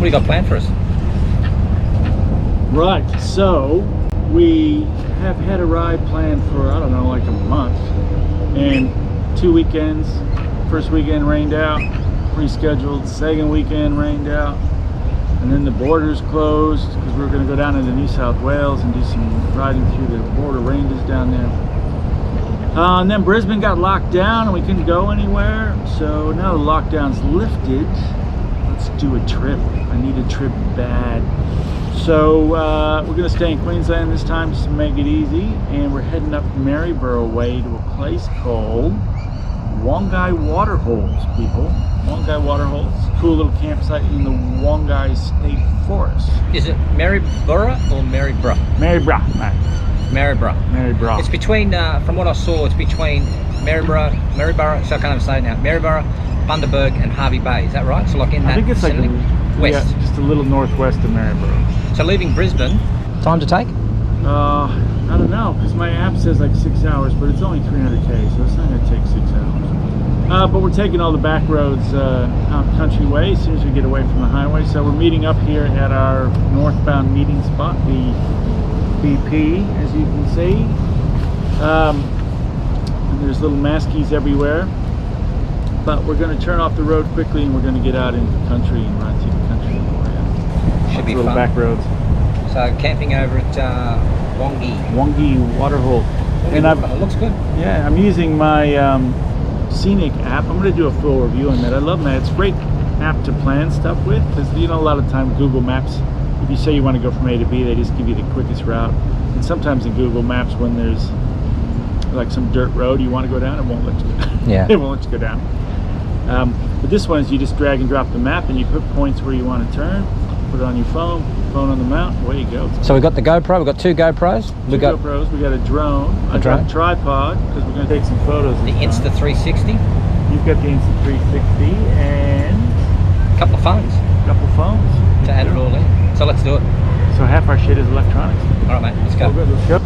do you got planned for us? Right, so we have had a ride planned for, I don't know, like a month, and 2 weekends. First weekend rained out, rescheduled. Second weekend rained out, and then the borders closed because we were going to go down into New South Wales and do some riding through the border ranges down there. And then Brisbane got locked down and we couldn't go anywhere, so now the lockdown's lifted. Let's do a trip. I need a trip bad. So we're going to stay in Queensland this time just to make it easy, and we're heading up Maryborough way to a place called Wongi Waterholes, people. Wongi Waterholes. Cool little campsite in the Wongi State Forest. Is it Maryborough or Maryborough? Maryborough, mate. Maryborough. Maryborough. It's between, from what I saw, it's between Maryborough, so I can't even say it now, Maryborough, Bundaberg and Hervey Bay, is that right? So like in that I think it's like west. Yeah, just a little northwest of Maryborough. So leaving Brisbane, time to take? I don't know, because my app says like 6 hours, but it's only 300k, so it's not going to take 6 hours. But we're taking all the back roads out country way as soon as we get away from the highway. So we're meeting up here at our northbound meeting spot, the BP, as you can see. And there's little maskies everywhere. But we're going to turn off the road quickly and we're going to get out into the country and ride through the country more. Yeah. Should be little fun. Back roads. So camping over at Wongi Waterhole. And it looks good. Yeah, I'm using my Scenic app. I'm going to do a full review on that. I love that. It's a great app to plan stuff with, because you know a lot of time Google Maps, if you say you want to go from A to B, they just give you the quickest route. And sometimes in Google Maps, when there's like some dirt road you want to go down, it won't let you go down. Yeah. It won't let you go down. But this one is you just drag and drop the map and you put points where you want to turn, put it on your phone on the mount, away you go. So we've got the GoPro, we've got two GoPros. Two GoPros, we got a drone. I got a tripod, because we're going to take some photos. The Insta360. You've got the Insta360 and a couple of phones. To add it all in. So let's do it. So half our shit is electronics. All right, mate, let's go. Oh, good, let's go.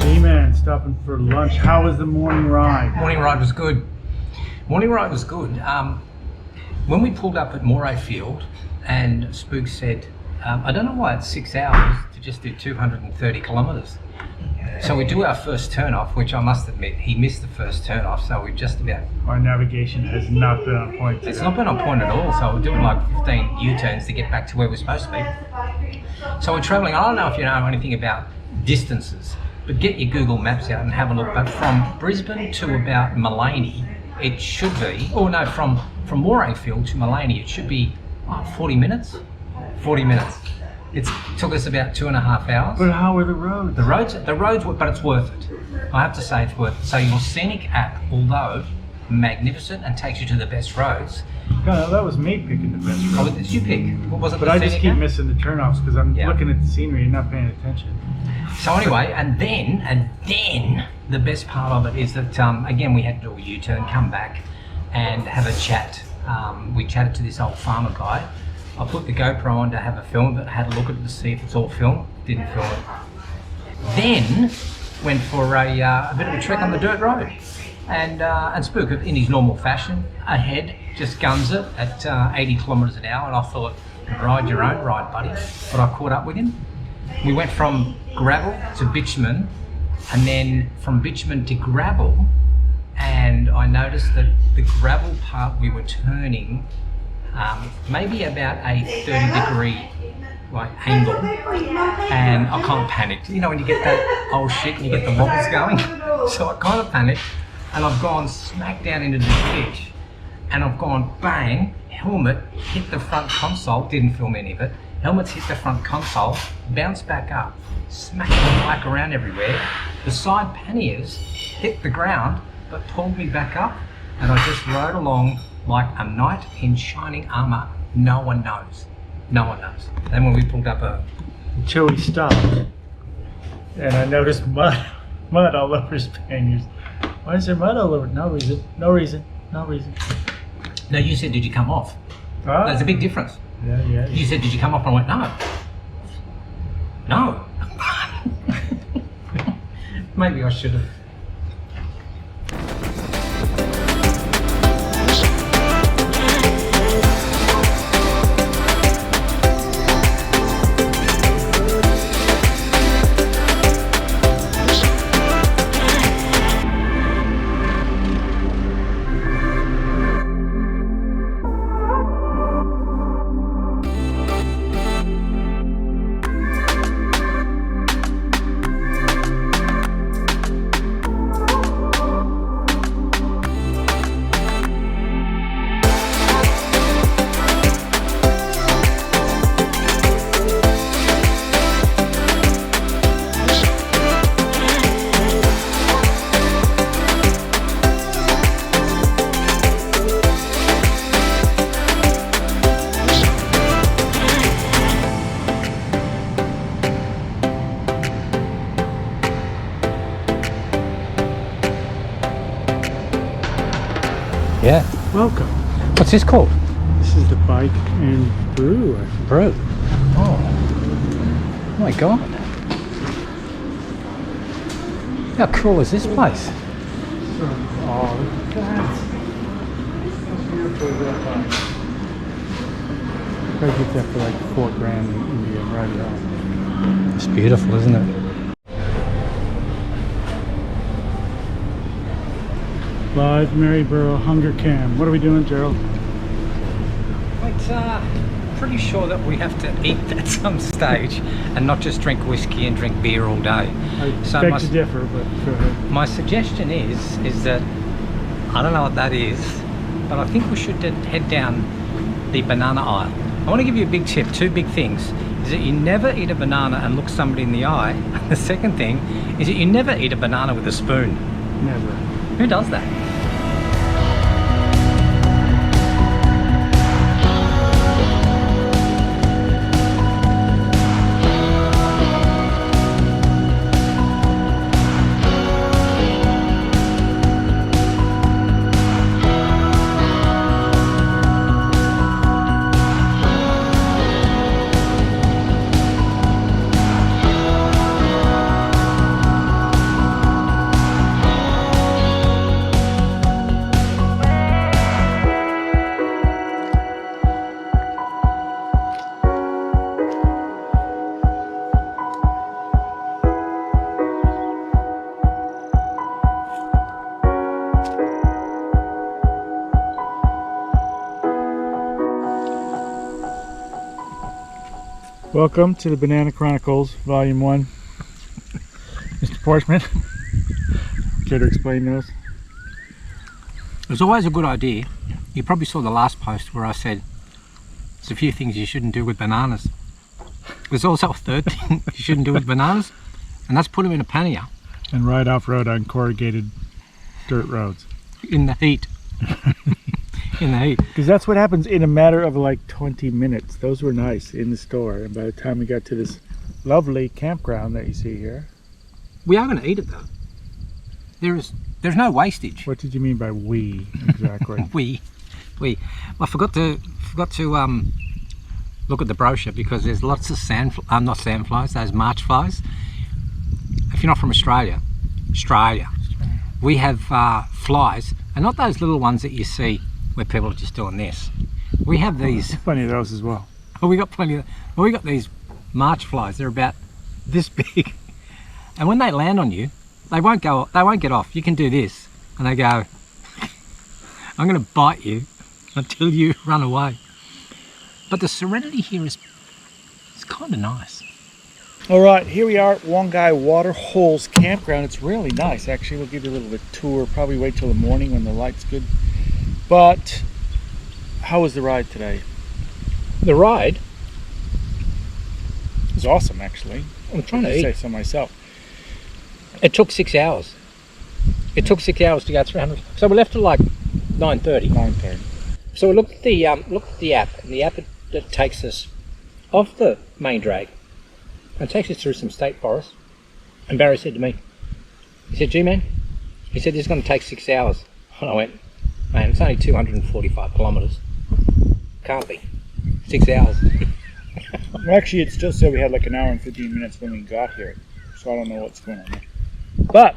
G-Mann stopping for lunch. How was the morning ride? Morning ride was good. When we pulled up at Moray Field and Spook said, I don't know why it's 6 hours to just do 230 kilometres. So we do our first turn off, which I must admit, he missed the first turn off, so we've just about... Our navigation has not been on point today. It's not been on point at all, so we're doing like 15 U-turns to get back to where we're supposed to be. So we're travelling, I don't know if you know anything about distances, but get your Google Maps out and have a look. But from Brisbane to about Maleny, it should be, or no, from Moray Field to Maleny, it should be 40 minutes. 40 minutes. It took us about 2.5 hours. But how were the roads? The roads were, but it's worth it. I have to say it's worth it. So your Scenic app, although magnificent and takes you to the best roads. No, that was me picking the best road. Oh, did you pick? What was it? But I just keep missing the turnoffs because I'm looking at the scenery and not paying attention. So anyway, and then the best part of it is that again we had to do a U-turn, come back, and have a chat. We chatted to this old farmer guy. I put the GoPro on to have a film of it, had a look at it to see if it's all film. Didn't film it. Then went for a bit of a trek on the dirt road. And Spook, in his normal fashion, ahead, just guns it at 80 kilometres an hour. And I thought, ride your own ride, buddy. But I caught up with him. We went from gravel to bitumen, and then from bitumen to gravel. And I noticed that the gravel part we were turning maybe about a 30-degree angle, and I kind of panicked. You know, when you get that old shit and you get the wobbles going. So I kind of panicked. And I've gone smack down into the ditch, and I've gone bang, helmet hit the front console, didn't film any of it, helmets hit the front console, bounced back up, smacked the bike around everywhere, the side panniers hit the ground, but pulled me back up, and I just rode along like a knight in shining armour. No one knows. No one knows. Then when we pulled up Until we stopped, and I noticed mud all over his panniers. Why is there mud all over? No reason. No reason. No reason. No, you said, did you come off? Ah. There's a big difference. Yeah. You said, did you come off? And I went, no. No. Maybe I should have. Yeah. Welcome. What's this called? This is the Bike and Brew. I think. Brew. Oh my god. How cool is this place? Oh, look at that. How beautiful is that bike? I get that for like $4,000 in India and ride it out. It's beautiful, isn't it? Live Maryborough Hunger Cam. What are we doing, Gerald? Pretty sure that we have to eat at some stage and not just drink whiskey and drink beer all day. I beg to differ, but go ahead. My suggestion is that, I don't know what that is, but I think we should head down the banana aisle. I want to give you a big tip, two big things, is that you never eat a banana and look somebody in the eye. And the second thing is that you never eat a banana with a spoon. Never. Who does that? Welcome to the Banana Chronicles, Volume 1. Mr. Pauschmann, care to explain those? It's always a good idea. You probably saw the last post where I said there's a few things you shouldn't do with bananas. There's also a third thing you shouldn't do with bananas, and that's put them in a pannier. And ride off-road on corrugated dirt roads. In the heat. In the heat. Because that's what happens in a matter of like 20 minutes. Those were nice in the store, and by the time we got to this lovely campground that you see here. We are going to eat it though. There's no wastage. What did you mean by we exactly? we. I forgot to look at the brochure because there's lots of not sandflies, those March flies. if you're not from Australia, we have flies, and not those little ones that you see where people are just doing this. We have these. Plenty of those as well. Oh, we got plenty of. Well, we got these March flies. They're about this big, and when they land on you, they won't go. They won't get off. You can do this, and they go. I'm going to bite you until you run away. But the serenity here is kind of nice. All right, here we are at Wongi Waterholes campground. It's really nice, actually. We'll give you a little bit of tour. Probably wait till the morning when the light's good. But how was the ride today? The ride was awesome, actually. I'm trying to say so myself. It took 6 hours. It took 6 hours to go 300. So we left at like 9:30. 9:30. So we looked at the app, and the app that takes us off the main drag and takes us through some state forests. And Barry said to me, he said, G-Man, he said, this is going to take 6 hours. And I went, man, it's only 245 kilometres. Can't be. 6 hours. Well, actually, it still said we had like an hour and 15 minutes when we got here. So I don't know what's going on there. But,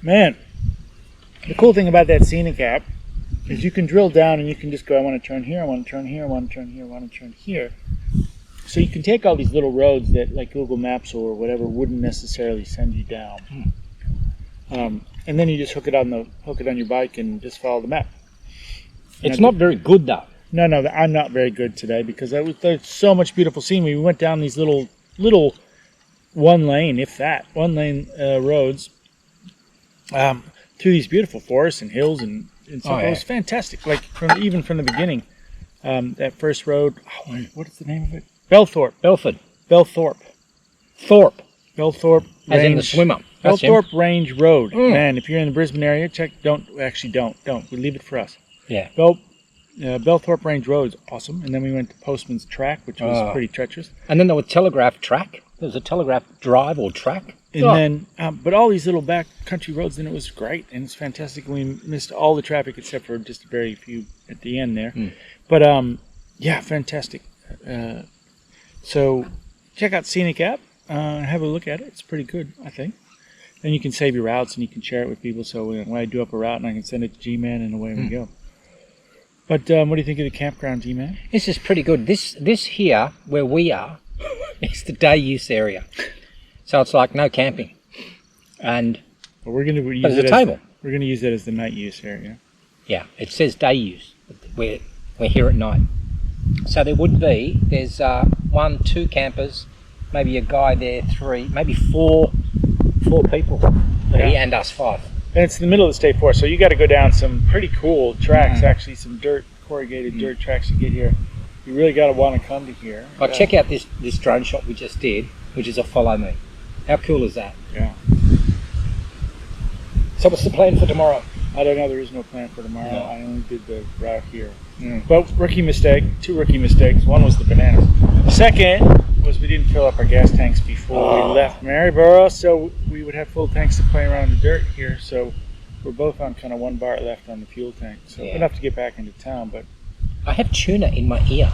man, the cool thing about that scenic app is you can drill down and you can just go, I want to turn here, I want to turn here, I want to turn here, I want to turn here. So you can take all these little roads that like Google Maps or whatever wouldn't necessarily send you down. And then you just hook it on your bike and just follow the map. It's not very good though. No, I'm not very good today because there's so much beautiful scenery. We went down these little one lane roads through these beautiful forests and hills and stuff. It was fantastic. Like even from the beginning, that first road. What is the name of it? Bellthorpe. Bellthorpe. As in the swimmer. Bellthorpe Range Road. Man, if you're in the Brisbane area, don't. We leave it for us. Yeah. Bellthorpe Range Road is awesome. And then we went to Postman's Track, which was pretty treacherous. And then there was Telegraph Track. There was a Telegraph Drive or Track. And then, but all these little back country roads, and it was great. And it's fantastic. We missed all the traffic except for just a very few at the end there. But, yeah, fantastic. So check out Scenic app. Have a look at it. It's pretty good, I think. Then you can save your routes and you can share it with people. So when I do up a route, and I can send it to G-Mann, and away we go. But what do you think of the campground, G-Mann? This is pretty good. This here, where we are, is the day use area. So it's like no camping. And we're going to use there's a table. We're going to use it as the night use area. Yeah, it says day use. We're here at night. So there's 1, 2 campers, maybe a guy there, 3, maybe 4 people. Me and us 5. And it's in the middle of the state forest, so you got to go down some pretty cool tracks, actually, some corrugated dirt tracks to get here. You really got to want to come to here. But check out this drone shot we just did, which is a follow me. How cool is that? Yeah. So what's the plan for tomorrow? I don't know. There is no plan for tomorrow. No. I only did the route here. But 2 rookie mistakes. One was the bananas. The second was we didn't fill up our gas tanks before we left Maryborough, so we would have full tanks to play around in the dirt here. So we're both on kind of 1 bar left on the fuel tank. So enough to get back into town. But I have tuna in my ear.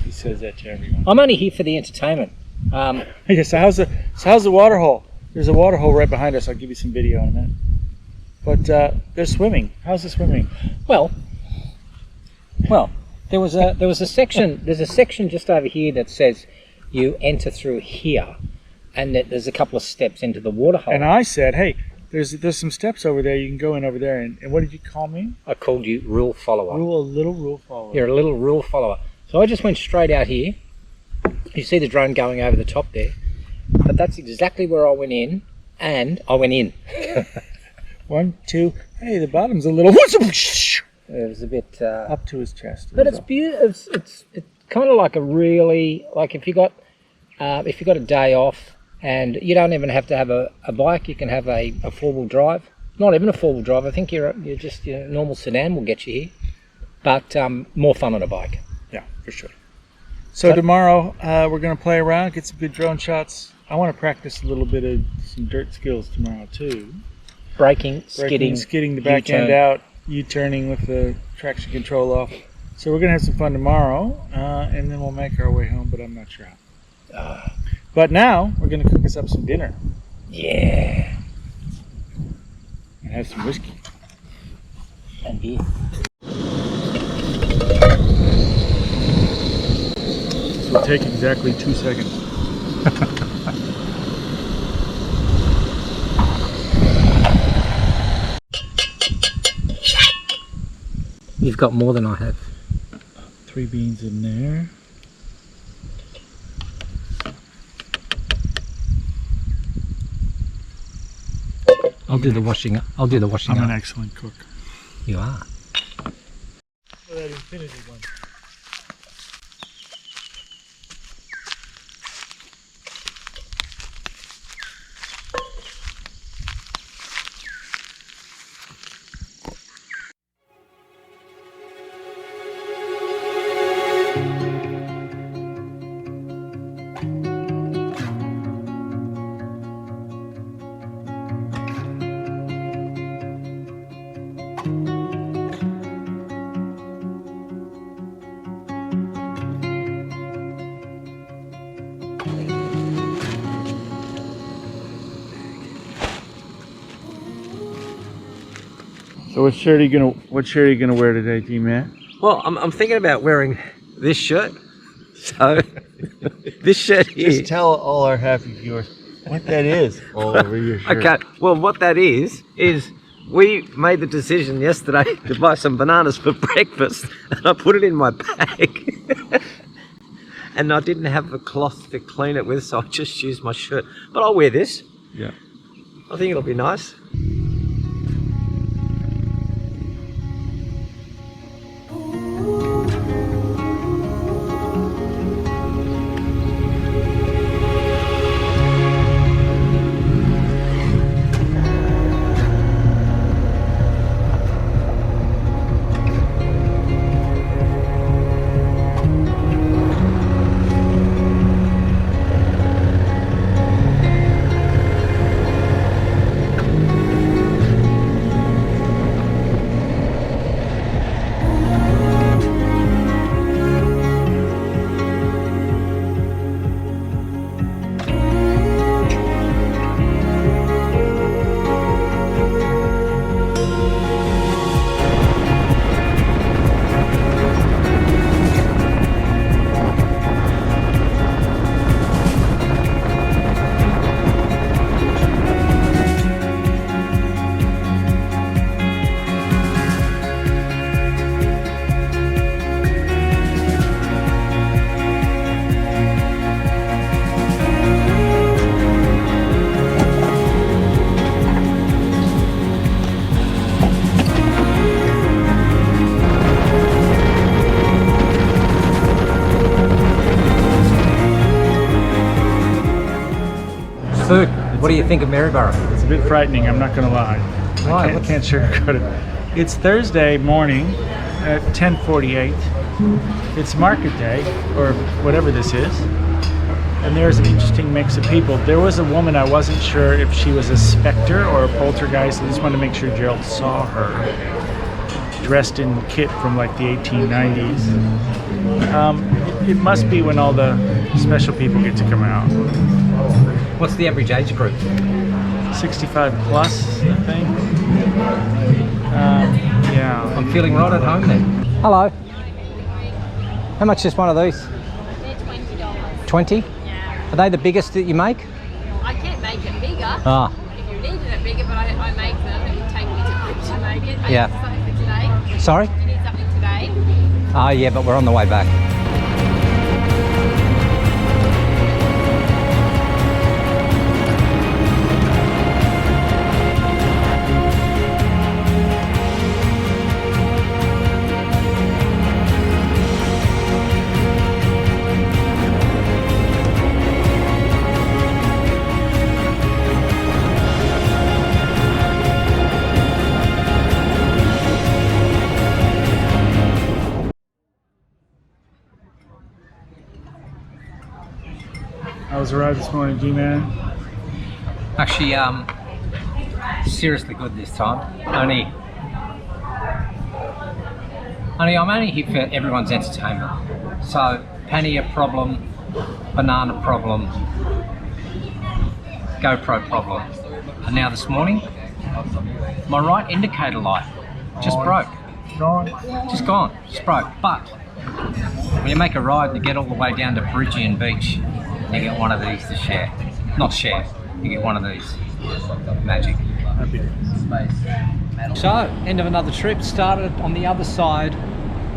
He says that to everyone. I'm only here for the entertainment. Yeah, so how's the water hole? There's a water hole right behind us. I'll give you some video in a minute. But they're swimming. How's the swimming? Well, there was a section. There's a section just over here that says you enter through here, and that there's a couple of steps into the water hole. And I said, hey, there's some steps over there. You can go in over there. And what did you call me? I called you rule follower. A little rule follower. You're a little rule follower. So I just went straight out here. You see the drone going over the top there, but that's exactly where I went in, and I went in. 1, 2. Hey, the bottom's a little. It was a bit up to his chest. But it's beautiful. It's kind of like a really if you got a day off and you don't even have to have a bike, you can have a 4-wheel drive. Not even a 4-wheel drive. I think you're just normal sedan will get you here, but more fun on a bike. Yeah, for sure. So tomorrow we're going to play around, get some good drone shots. I want to practice a little bit of some dirt skills tomorrow too. Braking, skidding the back end out, U-turning with the traction control off. So we're going to have some fun tomorrow, and then we'll make our way home, but I'm not sure how. But now we're going to cook us up some dinner. Yeah. And have some whiskey. And beer. This will take exactly 2 seconds. You've got more than I have. 3 beans in there. I'll do the washing up. I'll do the washing I'm up. an excellent cook. You are. Oh, that infinity one. So what shirt are you gonna wear today, G-Man? Well, I'm thinking about wearing this shirt. So this shirt here. Just tell all our happy viewers what that is all over your shirt. Okay. Well, what that is we made the decision yesterday to buy some bananas for breakfast, and I put it in my bag. And I didn't have a cloth to clean it with, so I just used my shirt. But I'll wear this. Yeah. I think it'll be nice. Spook, what do you think of Maryborough? It's a bit frightening, I'm not gonna lie. Why? I can't sugarcoat it. It's Thursday morning at 10:48. It's market day, or whatever this is. And there's an interesting mix of people. There was a woman, I wasn't sure if she was a specter or a poltergeist. I just wanted to make sure Gerald saw her. Dressed in kit from like the 1890s. It must be when all the special people get to come out. What's the average age group? 65 plus, I think. Yeah. I'm feeling right at home then. Hello. How much is one of these? They're $20. 20? Yeah. Are they the biggest that you make? I can make it bigger. Ah, If you needed it bigger, but I make them. It would take me to make it. Yeah. Something for today. sorry? You need something today. Ah, yeah, but we're on the way back. I was arrived this morning, G-Man. Actually, seriously good this time. Only I'm only here for everyone's entertainment. So, pannier problem, banana problem, GoPro problem. And now this morning, my right indicator light just broke. Just gone, just broke. But when you make a ride and you get all the way down to Brisbane Beach, you get one of these to share. Not share, you get one of these. Magic. So, end of another trip. Started on the other side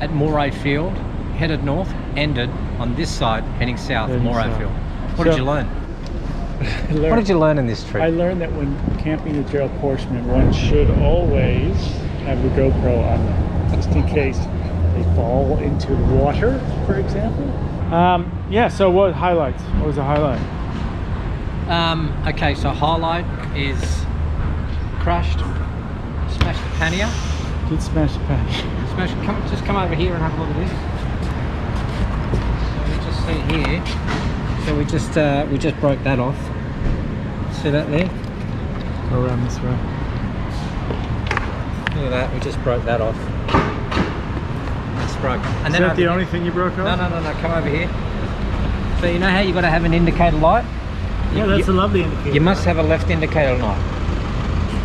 at Moray Field, headed north, ended on this side, heading south, Moray Field. What did you learn? What did you learn in this trip? I learned that when camping with Gerald Pauschmann, one should always have the GoPro on them, just in case they fall into the water, for example. Yeah, so what highlights? What was the highlight? Okay, so highlight is crashed, smashed the pannier. Did smash the pannier. Just come over here and have a look at this. So we just see here. So we just broke that off. See that there? Go around this way. Look at that. We just broke that off. It's broken. And Is that the only thing you broke off? No. Come over here. So you know how you got to have an indicator light? Yeah, that's a lovely indicator. You must have a left indicator light.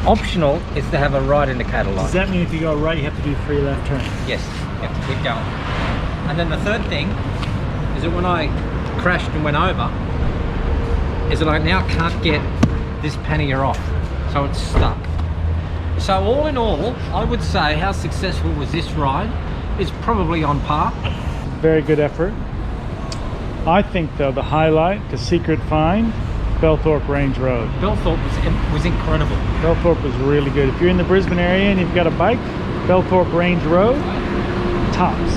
Optional is to have a right indicator light. Does that mean if you go right, you have to do 3 left turns? Yes, you have to keep going. And then the third thing is that when I crashed and went over, is that I now can't get this pannier off, so it's stuck. So all in all, I would say how successful was this ride is probably on par. Very good effort. I think though the highlight, the secret find, Bellthorpe Range Road. Bellthorpe was incredible. Bellthorpe was really good. If you're in the Brisbane area and you've got a bike, Bellthorpe Range Road, tops.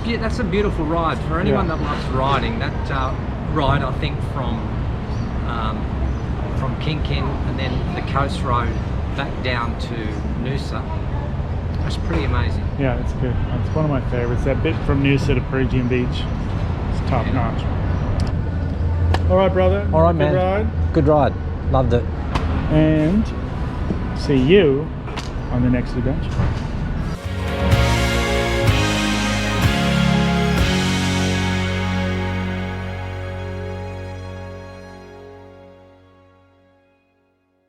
That's a beautiful ride for anyone that loves riding. That ride, I think, from Kinkin and then the coast road back down to Noosa, that's pretty amazing. Yeah, it's good. It's one of my favorites. That bit from Noosa to Brisbane Beach, it's top notch. All right, brother. All right, man. Good ride. Good ride. Loved it. And see you on the next adventure.